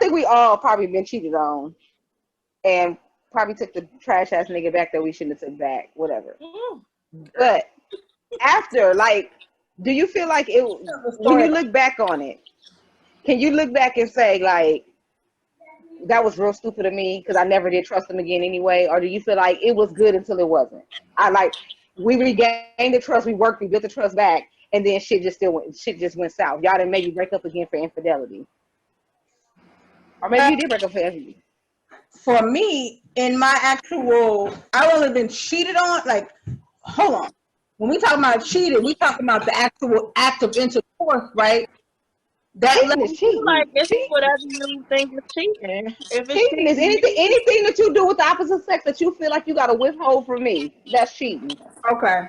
think we all probably been cheated on, and probably took the trash ass nigga back that we shouldn't have took back. Whatever. But after, like, do you feel like it when you look back on it? Can you look back and say like that was real stupid of me because I never did trust them again anyway, or do you feel like it was good until it wasn't? We regained the trust, we worked, we built the trust back, and then shit just went south. Y'all didn't maybe break up again for infidelity, or maybe you did break up for infidelity. For me, in my actual, I only been cheated on. Like, hold on, when we talk about cheating, we talking about the actual act of intercourse, right? That is cheating. Like it's whatever you think is cheating. If it's cheating is anything that you do with the opposite sex that you feel like you got to withhold from me. That's cheating. Okay.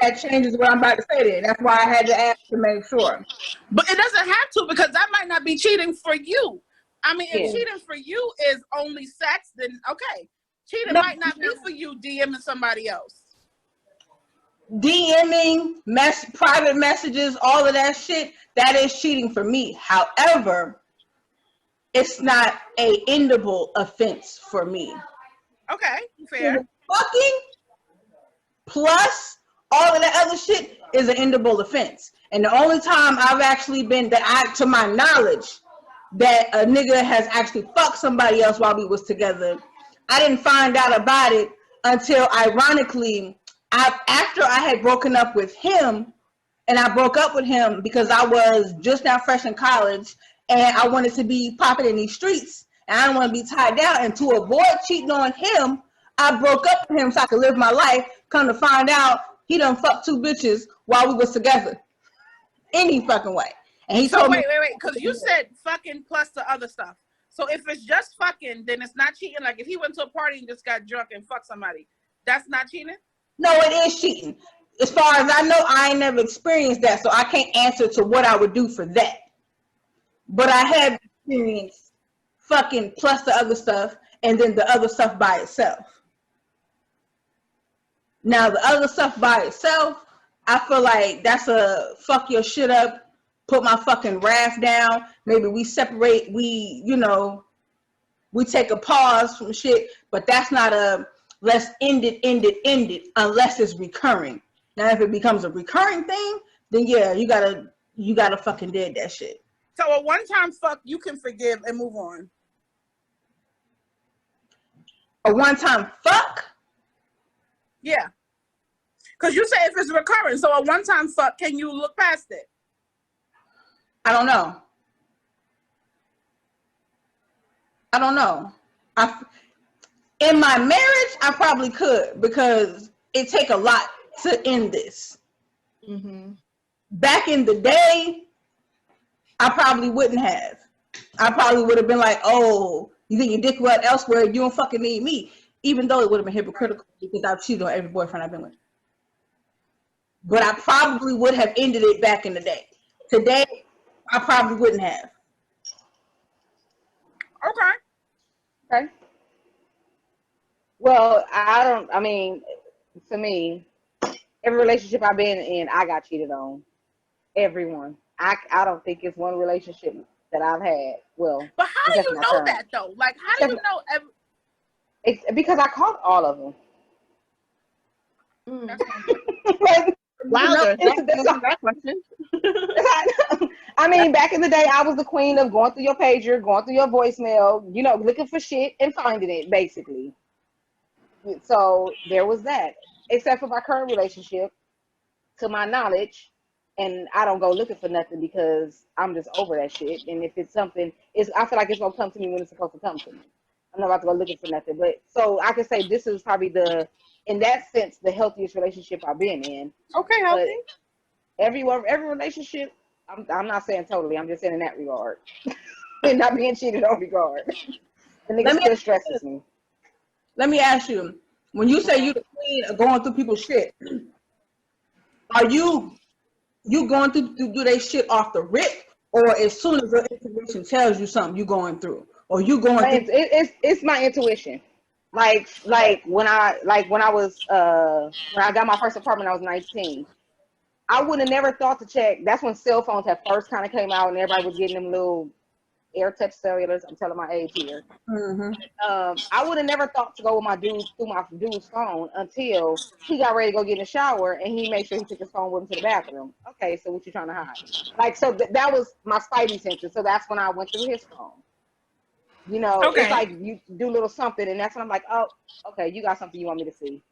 That changes what I'm about to say then. That's why I had to ask to make sure. But it doesn't have to, because that might not be cheating for you. I mean, if cheating for you is only sex, then okay. Cheating might not be for you DMing somebody else. DMing, private messages, all of that shit, that is cheating for me. However, it's not a endable offense for me. Okay, fair. So fucking plus all of that other shit is an endable offense. And the only time I've actually been, to my knowledge, that a nigga has actually fucked somebody else while we was together, I didn't find out about it until, ironically, after I had broken up with him. And I broke up with him because I was just now fresh in college and I wanted to be popping in these streets and I didn't want to be tied down. And to avoid cheating on him, I broke up with him so I could live my life. Come to find out, he done fucked 2 bitches while we was together. Any fucking way. And he told me, wait, because you said fucking plus the other stuff. So if it's just fucking, then it's not cheating. Like if he went to a party and just got drunk and fucked somebody, that's not cheating? No, it is cheating. As far as I know, I ain't never experienced that, so I can't answer to what I would do for that. But I have experienced fucking plus the other stuff, and then the other stuff by itself. Now, the other stuff by itself, I feel like that's a fuck your shit up, put my fucking wrath down. Maybe we separate, we take a pause from shit, but that's not a let's end it unless it's recurring. Now, if it becomes a recurring thing, then yeah, you gotta fucking dead that shit. So a one-time fuck, you can forgive and move on. A one-time fuck? Yeah. Because you say if it's recurring, so a one-time fuck, can you look past it? I don't know. In my marriage, I probably could because it take a lot to end this. Mm-hmm. Back in the day, I probably wouldn't have. I probably would have been like, oh, you think your dick went elsewhere, you don't fucking need me. Even though it would have been hypocritical because I've cheated on every boyfriend I've been with. But I probably would have ended it back in the day. Today, I probably wouldn't have. Okay. Well, for me, every relationship I've been in, I got cheated on. Everyone. I don't think it's one relationship that I've had. Well, but how do you know that though? Like, how do you know? It's because I caught all of them. Wow, that question. I mean, back in the day, I was the queen of going through your pager, going through your voicemail, looking for shit and finding it, basically. So there was that. Except for my current relationship, to my knowledge, and I don't go looking for nothing because I'm just over that shit. And if it's something, I feel like it's gonna come to me when it's supposed to come to me. I'm not about to go looking for nothing. But so I can say this is probably in that sense, the healthiest relationship I've been in. Okay, healthy. But every relationship, I'm not saying totally. I'm just saying in that regard, and not being cheated on regard. The nigga still stresses me. Let me ask you, when you say you the queen of going through people's shit, are you going through do they shit off the rip, or as soon as your intuition tells you something you going through, or you going through? It's my intuition. Like when I got my first apartment, I was 19. I would have never thought to check. That's when cell phones had first kind of came out, and everybody was getting them little Air Touch Cellulars. I'm telling my age here. I would have never thought to go with my dude through my dude's phone until he got ready to go get in the shower and he made sure he took his phone with him to the bathroom. Okay, so what you trying to hide? Like, so that was my spidey senses. So that's when I went through his phone. You know, it's like you do a little something, and that's when I'm like, oh, okay, you got something you want me to see.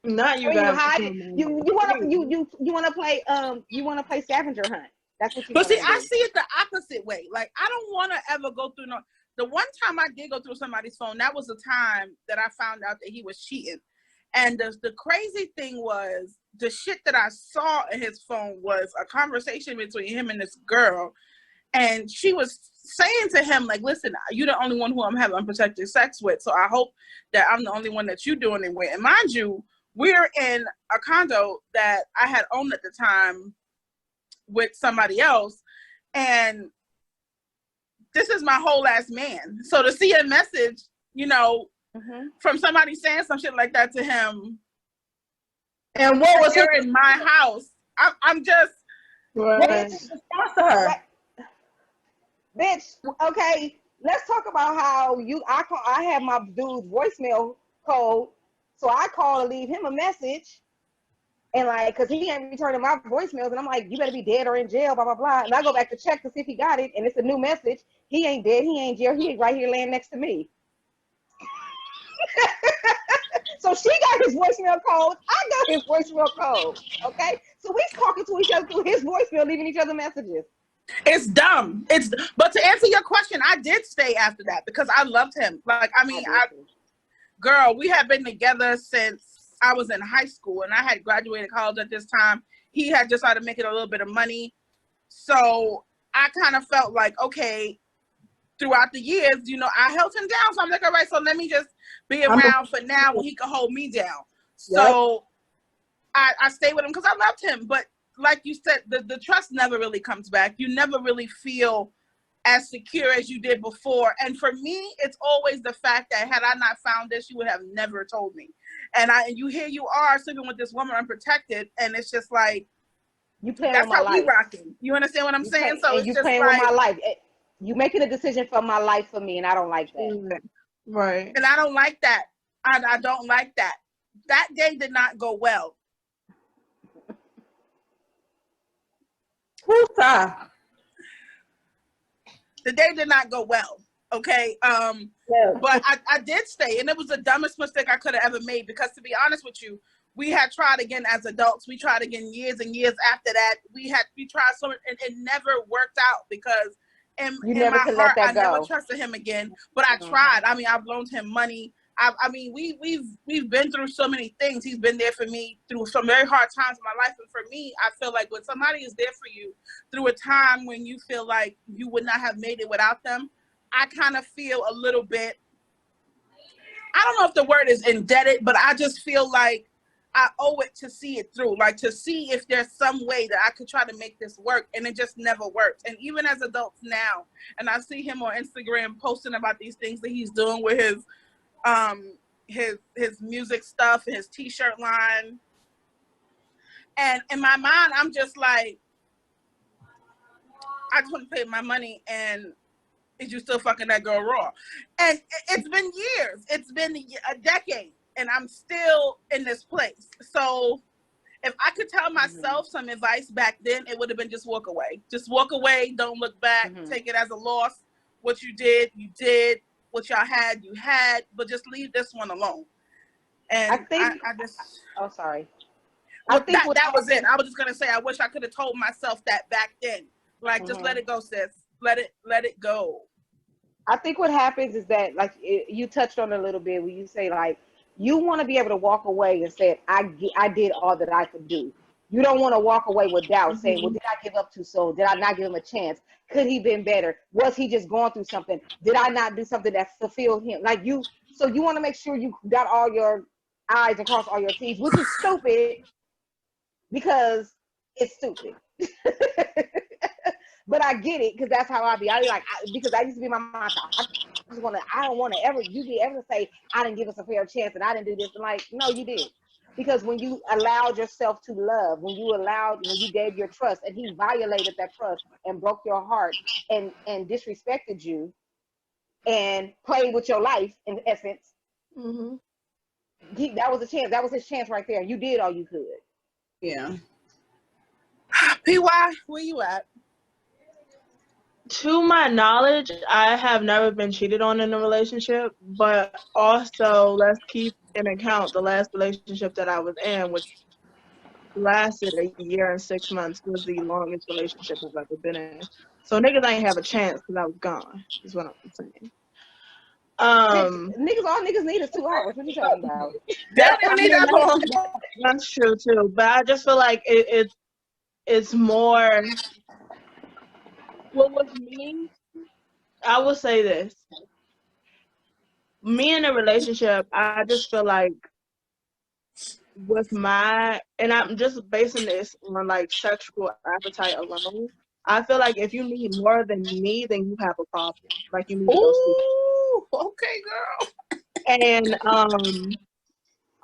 Not you guys. guys. You want to play scavenger hunt. That's what you. But see, I see it the opposite way. Like, I don't want to ever go through no. The one time I did go through somebody's phone, that was the time that I found out that he was cheating. And the crazy thing was, the shit that I saw in his phone was a conversation between him and this girl. And she was saying to him, like, listen, you're the only one who I'm having unprotected sex with. So I hope that I'm the only one that you're doing it with. And mind you, we're in a condo that I had owned at the time with somebody else. And this is my whole ass man. So to see a message, you know, from somebody saying some shit like that to him. And what was here in my house? I'm just. Bitch, bitch, okay, let's talk about how I have my dude's voicemail code, so I call to leave him a message, and like, cause he ain't returning my voicemails, and I'm like, you better be dead or in jail, blah blah blah, and I go back to check to see if he got it, and it's a new message. He ain't dead, he ain't in jail, he right here laying next to me. So she got his voicemail code, I got his voicemail code, okay? So we talking to each other through his voicemail, leaving each other messages. It's dumb. But to answer your question, I did stay after that because I loved him. Like, I mean, girl, we had been together since I was in high school, and I had graduated college at this time. He had just started making a little bit of money. So I kind of felt like, okay, throughout the years, you know, I held him down. So I'm like, all right, so let me just be around for now when he could hold me down. So I stayed with him because I loved him. But like you said, the trust never really comes back. You never really feel as secure as you did before. And for me, it's always the fact that had I not found this, you would have never told me. And you are sleeping with this woman unprotected, and it's just like, that's how we rocking. You understand what I'm saying? So it's just playing with my life. You making a decision for my life for me, and I don't like that. Right. And I don't like that. I don't like that. That day did not go well. The day did not go well. Okay. But I did stay, and it was the dumbest mistake I could have ever made, because to be honest with you, we had tried again as adults. We tried again years and years after that. We tried so much, and it never worked out because in my heart, I never trusted him again. But I tried. I mean, I've loaned him money. I mean, we've been through so many things. He's been there for me through some very hard times in my life. And for me, I feel like when somebody is there for you through a time when you feel like you would not have made it without them, I kind of feel a little bit, I don't know if the word is indebted, but I just feel like I owe it to see it through, like to see if there's some way that I could try to make this work, and it just never works. And even as adults now, and I see him on Instagram posting about these things that he's doing with his music stuff, his t-shirt line, and in my mind, I'm just like, I just want to pay my money, and is you still fucking that girl raw? And it's been years, it's been a decade, and I'm still in this place. So if I could tell myself some advice back then, it would have been just walk away. Just walk away. Don't look back. Take it as a loss. What you did, you did. What y'all had, you had. But just leave this one alone. And I think I just. Oh, sorry. Well, that was it. I was just gonna say, I wish I could have told myself that back then. Like, just let it go, sis. Let it go. I think what happens is that, like you touched on it a little bit, when you say, like, you want to be able to walk away and say, I did all that I could do. You don't want to walk away with doubt, saying, well, did I give up too soon? Did I not give him a chance? Could he been better? Was he just going through something? Did I not do something that fulfilled him? So you want to make sure you got all your I's and cross all your T's, which is stupid, because it's stupid. But I get it, because that's how I be. Because I used to be my mom. I don't want to ever, you be ever say, I didn't give us a fair chance and I didn't do this. And like, no, you did. Because when you allowed yourself to love, when you gave your trust, and he violated that trust and broke your heart and disrespected you and played with your life in essence, that was a chance. That was his chance right there. You did all you could. Yeah. PY, where you at? To my knowledge, I have never been cheated on in a relationship, but also let's keep in account the last relationship that I was in, which lasted a year and 6 months, was the longest relationship I've ever been in. So niggas ain't have a chance because I was gone, is what I'm saying. Niggas, all niggas need is 2 hours. What you talking about? They don't even need that long. That's true too, but I just feel like it's more. Well, with me, I will say this. Me in a relationship, I just feel like with and I'm just basing this on like sexual appetite alone. I feel like if you need more than me, then you have a problem. Like you need to go see. Ooh, okay, girl. And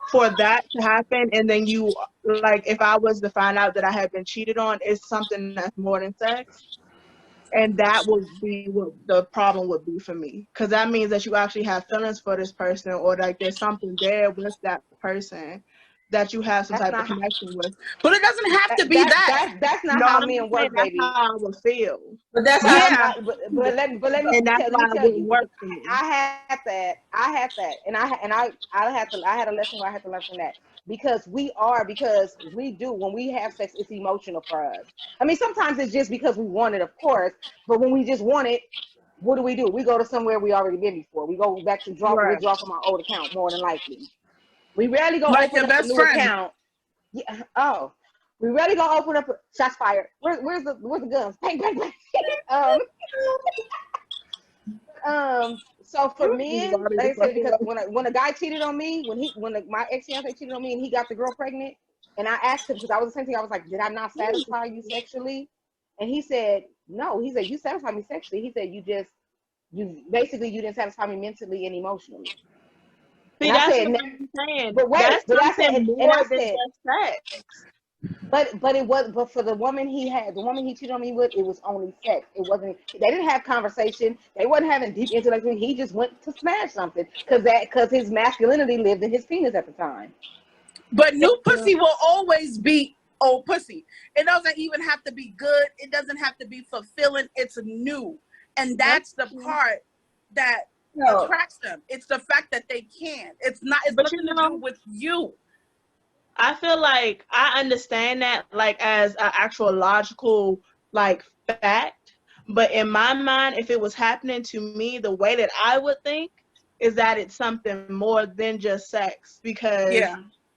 for that to happen, and then you like, if I was to find out that I had been cheated on, it's something that's more than sex. And that would be what the problem would be for me, because that means that you actually have feelings for this person, or like there's something there with that person that you have some type of connection with. But it doesn't have to be that. That's not how men work, that's baby. how I would feel. But that's but let me tell you. Work for me. I had that, and I had a lesson where I had to learn from that. Because we do, when we have sex, it's emotional for us. I mean, sometimes it's just because we want it, of course, but when we just want it, what do? We go to somewhere we already been before. We go back to we draw from our old account, more than likely. We rarely go like open up a new account. Yeah. Oh, we rarely go open up. Shots fired. Where's the guns? Bang, bang, bang. So for men, like I said, because when a guy cheated on me, when my ex-fiance cheated on me and he got the girl pregnant, and I asked him, because I was the same thing, I was like, did I not satisfy you sexually? And he said, no. He said, you satisfied me sexually. He said, you didn't satisfy me mentally and emotionally. See, and that's I said, what I'm saying. But wait, that's but I said, more and I than said, just sex. But for the woman he cheated on me with, it was only sex. It wasn't. They didn't have conversation. They wasn't having deep intellectual. He just went to smash something because his masculinity lived in his penis at the time. But new pussy will always be old pussy. It doesn't even have to be good. It doesn't have to be fulfilling. It's new, and that's the part that attracts them. It's the fact that they can. It's nothing to do with you. I feel like I understand that, like, as an actual logical, like, fact. But in my mind, if it was happening to me, the way that I would think is that it's something more than just sex. Because,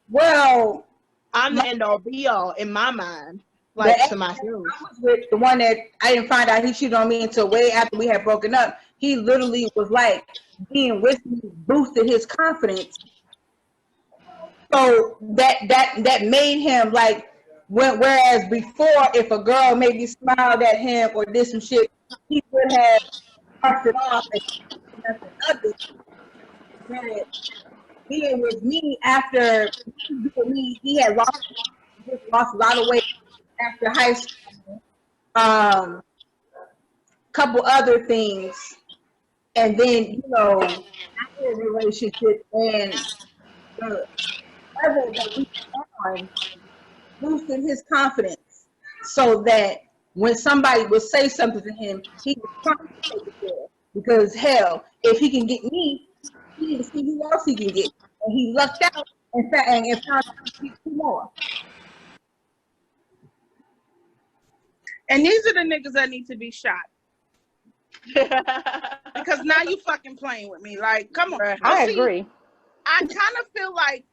well, I'm the end all be all in my mind, like, to myself. I was with the one that I didn't find out he cheated on me until way after we had broken up. He literally was like, being with me boosted his confidence. So that made him like, whereas before, if a girl maybe smiled at him or did some shit, he would have brushed it off and nothing other. But being with me after he had lost a lot of weight after high school, couple other things, and then after a relationship and the level that we were on boosted his confidence, so that when somebody would say something to him, he was trying to take it there. Because hell, if he can get me, he need to see who else he can get, and he lucked out and found out two more. And these are the niggas that need to be shot. Because now you fucking playing with me. Like, come on. I agree. I kind of feel like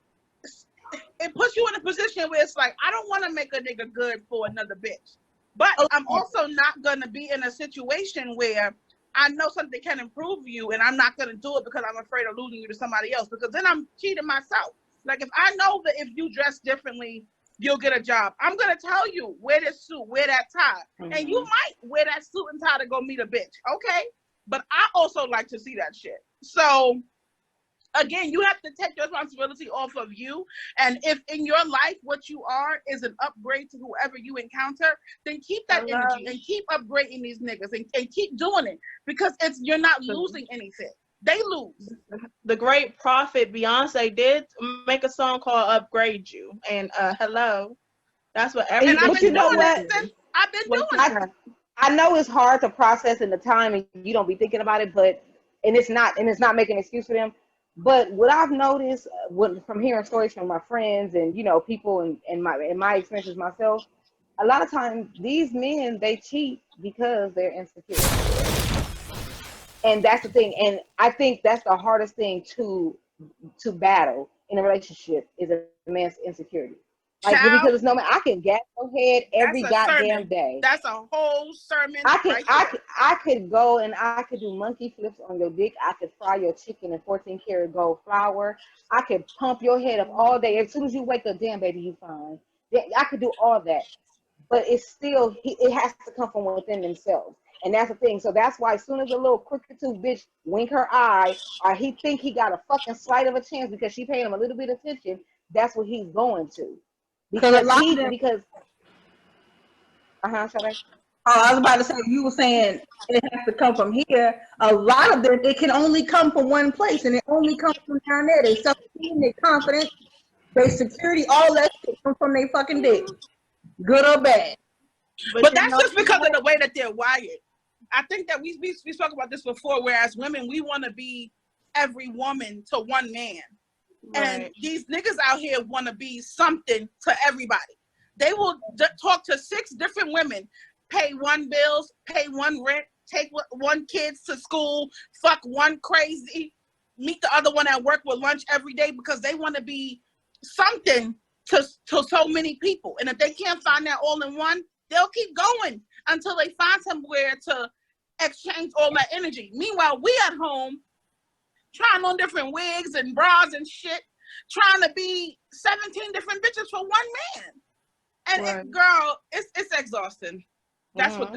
it puts you in a position where it's like, I don't want to make a nigga good for another bitch. But I'm also not going to be in a situation where I know something can improve you and I'm not going to do it because I'm afraid of losing you to somebody else. Because then I'm cheating myself. Like, if I know that if you dress differently, you'll get a job, I'm going to tell you, wear this suit, wear that tie. Mm-hmm. And you might wear that suit and tie to go meet a bitch. Okay? But I also like to see that shit. So again, you have to take your responsibility off of you. And if in your life what you are is an upgrade to whoever you encounter, then keep that energy and keep upgrading these niggas and keep doing it, because you're not losing anything. They lose. The great prophet Beyonce did make a song called "Upgrade You," and hello, that's what everything. But you know what? I've been doing it. I know it's hard to process in the time, and you don't be thinking about it, but it's not making an excuse for them. But what I've noticed from hearing stories from my friends and people in my experiences myself, a lot of times these men, they cheat because they're insecure. And that's the thing. And I think that's the hardest thing to battle in a relationship is a man's insecurity. Like, because it's no man, I can gas your head every goddamn day. That's a whole sermon. I could go and I could do monkey flips on your dick. I could fry your chicken in 14-karat gold flour. I could pump your head up all day. As soon as you wake up, damn baby, you fine. I could do all that. But it's still, it has to come from within themselves. And that's the thing. So that's why as soon as a little crooked tooth bitch wink her eye, or he think he got a fucking slight of a chance because she paid him a little bit of attention, that's what he's going to. Because shall I? I was about to say, you were saying it has to come from here. A lot of them, it can only come from one place, and it only comes from down there. They self-esteem, their confidence, their security, all that shit comes from their fucking dick, good or bad. But that's just because of the way that they're wired. I think that we spoke about this before, whereas women, we want to be every woman to one man. Right. And these niggas out here want to be something to everybody. They will talk to 6 different women, pay one bills, pay one rent, take one kids to school, fuck one crazy, meet the other one at work with lunch every day, because they want to be something to so many people. And if they can't find that all in one, they'll keep going until they find somewhere to exchange all that energy. Meanwhile, we at home trying on different wigs and bras and shit, trying to be 17 different bitches for one man. And girl, it's exhausting. That's what